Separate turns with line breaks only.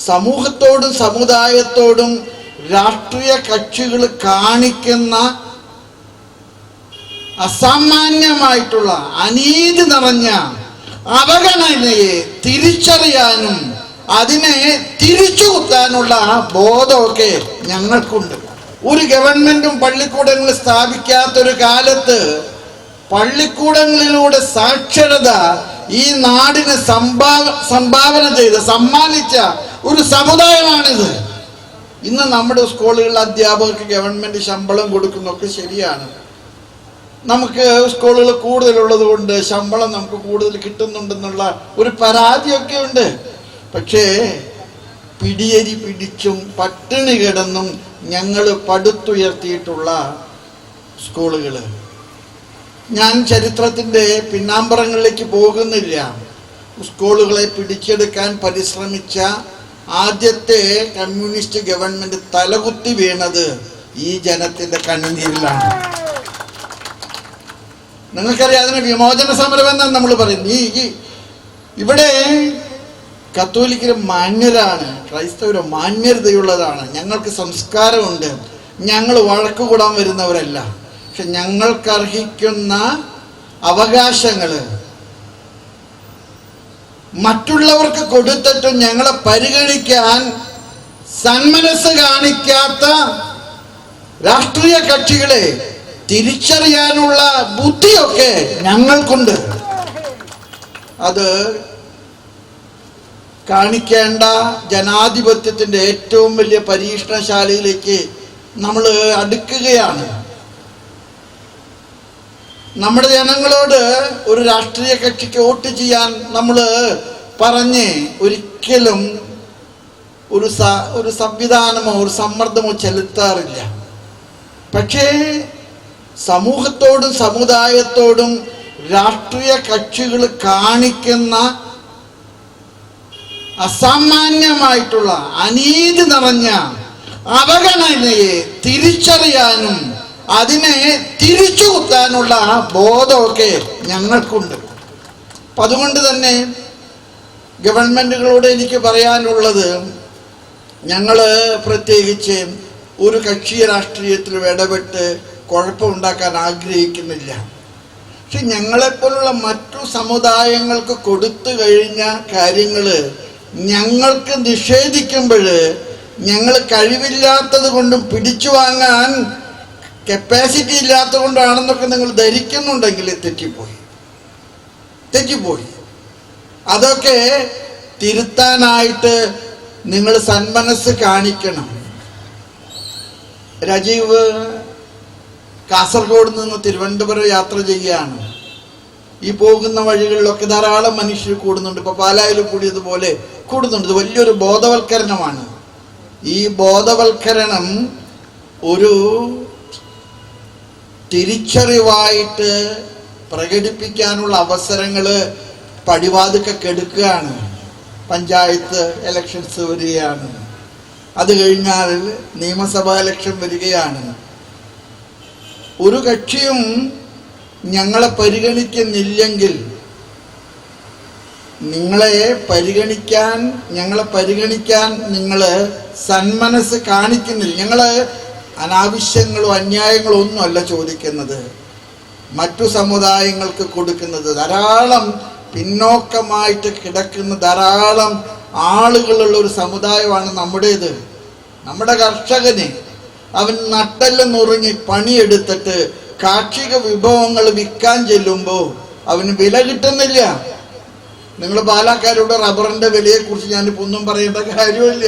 സമൂഹത്തോടും സമുദായത്തോടും രാഷ്ട്രീയ കക്ഷികൾ കാണിക്കുന്ന അസാമാന്യമായിട്ടുള്ള അനീതി നിറഞ്ഞ അവഗണനയെ തിരിച്ചറിയാനും അതിനെ തിരിച്ചു കുത്താനുള്ള ബോധമൊക്കെ ഞങ്ങൾക്കുണ്ട്. ഒരു ഗവൺമെന്റും പള്ളിക്കൂടങ്ങൾ സ്ഥാപിക്കാത്തൊരു കാലത്ത് പള്ളിക്കൂടങ്ങളിലൂടെ സാക്ഷരത ഈ നാടിന് സംഭാവന ചെയ്ത് സമ്മാനിച്ച ഒരു സമുദായമാണിത്. ഇന്ന് നമ്മുടെ സ്കൂളുകളിൽ അധ്യാപകർക്ക് ഗവൺമെന്റ് ശമ്പളം കൊടുക്കുന്നതൊക്കെ ശരിയാണ്. നമുക്ക് സ്കൂളുകൾ കൂടുതലുള്ളത് കൊണ്ട് ശമ്പളം നമുക്ക് കൂടുതൽ കിട്ടുന്നുണ്ടെന്നുള്ള ഒരു പരാതിയൊക്കെ ഉണ്ട്. പക്ഷേ പിടിയരി പിടിച്ചും പട്ടിണി കിടന്നും ഞങ്ങൾ പടുത്തുയർത്തിയിട്ടുള്ള സ്കൂളുകൾ, ഞാൻ ചരിത്രത്തിൻ്റെ പിന്നാമ്പറങ്ങളിലേക്ക് പോകുന്നില്ല. സ്കൂളുകളെ പിടിച്ചെടുക്കാൻ പരിശ്രമിച്ച ആദ്യത്തെ കമ്മ്യൂണിസ്റ്റ് ഗവൺമെന്റ് തലകുത്തി വീണത് ഈ ജനത്തിന്റെ കണ്ണുനീരിലാണ്. നിങ്ങൾക്കറിയാം, അതിന് വിമോചന സമരം എന്നാണ് നമ്മൾ പറയുന്നത്. ഇവിടെ കത്തോലിക്കര് മാന്യരാണ്, ക്രൈസ്തവര് മാന്യതയുള്ളതാണ്, ഞങ്ങൾക്ക് സംസ്കാരമുണ്ട്, ഞങ്ങൾ വഴക്ക് കൂടാൻ വരുന്നവരല്ല. പക്ഷെ ഞങ്ങൾക്ക് അർഹിക്കുന്ന അവകാശങ്ങൾ മറ്റുള്ളവർക്ക് കൊടുത്തിട്ടും ഞങ്ങളെ പരിഗണിക്കാൻ സന്മനസ് കാണിക്കാത്ത രാഷ്ട്രീയ കക്ഷികളെ തിരിച്ചറിയാനുള്ള ബുദ്ധിയൊക്കെ ഞങ്ങൾക്കുണ്ട്. അത് കാണിക്കേണ്ട ജനാധിപത്യത്തിൻ്റെ ഏറ്റവും വലിയ പരീക്ഷണശാലയിലേക്ക് നമ്മൾ അടുക്കുകയാണ്. നമ്മുടെ ജനങ്ങളോട് ഒരു രാഷ്ട്രീയ കക്ഷിക്ക് വോട്ട് ചെയ്യാൻ നമ്മൾ പറഞ്ഞ് ഒരിക്കലും ഒരു സംവിധാനമോ ഒരു സമ്മർദ്ദമോ ചെലുത്താറില്ല. പക്ഷേ സമൂഹത്തോടും സമുദായത്തോടും രാഷ്ട്രീയ കക്ഷികൾ കാണിക്കുന്ന അസാമാന്യമായിട്ടുള്ള അനീതി നിറഞ്ഞ അവഗണനയെ തിരിച്ചറിയാനും അതിനെ തിരിച്ചു കുത്താനുള്ള ബോധമൊക്കെ ഞങ്ങൾക്കുണ്ട്. അപ്പം അതുകൊണ്ട് തന്നെ ഗവൺമെൻറ്റുകളോട് എനിക്ക് പറയാനുള്ളത്, ഞങ്ങൾ പ്രത്യേകിച്ച് ഒരു കക്ഷി രാഷ്ട്രീയത്തിൽ ഇടപെട്ട് കുഴപ്പമുണ്ടാക്കാൻ ആഗ്രഹിക്കുന്നില്ല. പക്ഷെ ഞങ്ങളെപ്പോലുള്ള മറ്റു സമുദായങ്ങൾക്ക് കൊടുത്തു കഴിഞ്ഞ കാര്യങ്ങൾ ഞങ്ങൾക്ക് നിഷേധിക്കുമ്പോൾ ഞങ്ങൾ കഴിവില്ലാത്തത് കൊണ്ടും പിടിച്ചു വാങ്ങാൻ കപ്പാസിറ്റി ഇല്ലാത്തത് കൊണ്ടാണെന്നൊക്കെ നിങ്ങൾ ധരിക്കുന്നുണ്ടെങ്കിൽ തെറ്റിപ്പോയി. അതൊക്കെ തിരുത്താനായിട്ട് നിങ്ങൾ സന്മനസ് കാണിക്കണം. രാജീവ് കാസർഗോഡ് നിന്ന് തിരുവനന്തപുരം യാത്ര ചെയ്യുകയാണ്. ഈ പോകുന്ന വഴികളിലൊക്കെ ധാരാളം മനുഷ്യർ കൂടുന്നുണ്ട്. ഇപ്പോൾ പാലായിൽ കൂടിയതുപോലെ കൂടുന്നുണ്ട്. ഇത് വലിയൊരു ബോധവൽക്കരണമാണ്. ഈ ബോധവൽക്കരണം ഒരു തിരിച്ചറിവായിട്ട് പ്രകടിപ്പിക്കാനുള്ള അവസരങ്ങൾ പടിവാതിക്കൊക്കെ എടുക്കുകയാണ്. പഞ്ചായത്ത് ഇലക്ഷൻസ് വരികയാണ്, അത് കഴിഞ്ഞാൽ നിയമസഭാ ഇലക്ഷൻ വരികയാണ്. ഒരു കക്ഷിയും ഞങ്ങളെ പരിഗണിക്കുന്നില്ലെങ്കിൽ, ഞങ്ങളെ പരിഗണിക്കാൻ നിങ്ങൾ സന്മനസ് കാണിക്കുന്നില്ല. ഞങ്ങൾ അനാവശ്യങ്ങളോ അന്യായങ്ങളോ ഒന്നുമല്ല ചോദിക്കുന്നത്. മറ്റു സമുദായങ്ങൾക്ക് കൊടുക്കുന്നത് ധാരാളം പിന്നോക്കമായിട്ട് കിടക്കുന്ന ധാരാളം ആളുകളുള്ള ഒരു സമുദായമാണ് നമ്മുടേത്. നമ്മുടെ കർഷകന് അവൻ നട്ടെല്ലാം നുറുങ്ങി പണിയെടുത്തിട്ട് കാർഷിക വിഭവങ്ങൾ വിൽക്കാൻ ചെല്ലുമ്പോൾ അവന് വില കിട്ടുന്നില്ല. നിങ്ങൾ പാലക്കാരുടെ റബ്ബറിന്റെ വിലയെക്കുറിച്ച് ഞാനിപ്പോൾ ഒന്നും പറയേണ്ട കാര്യമില്ല.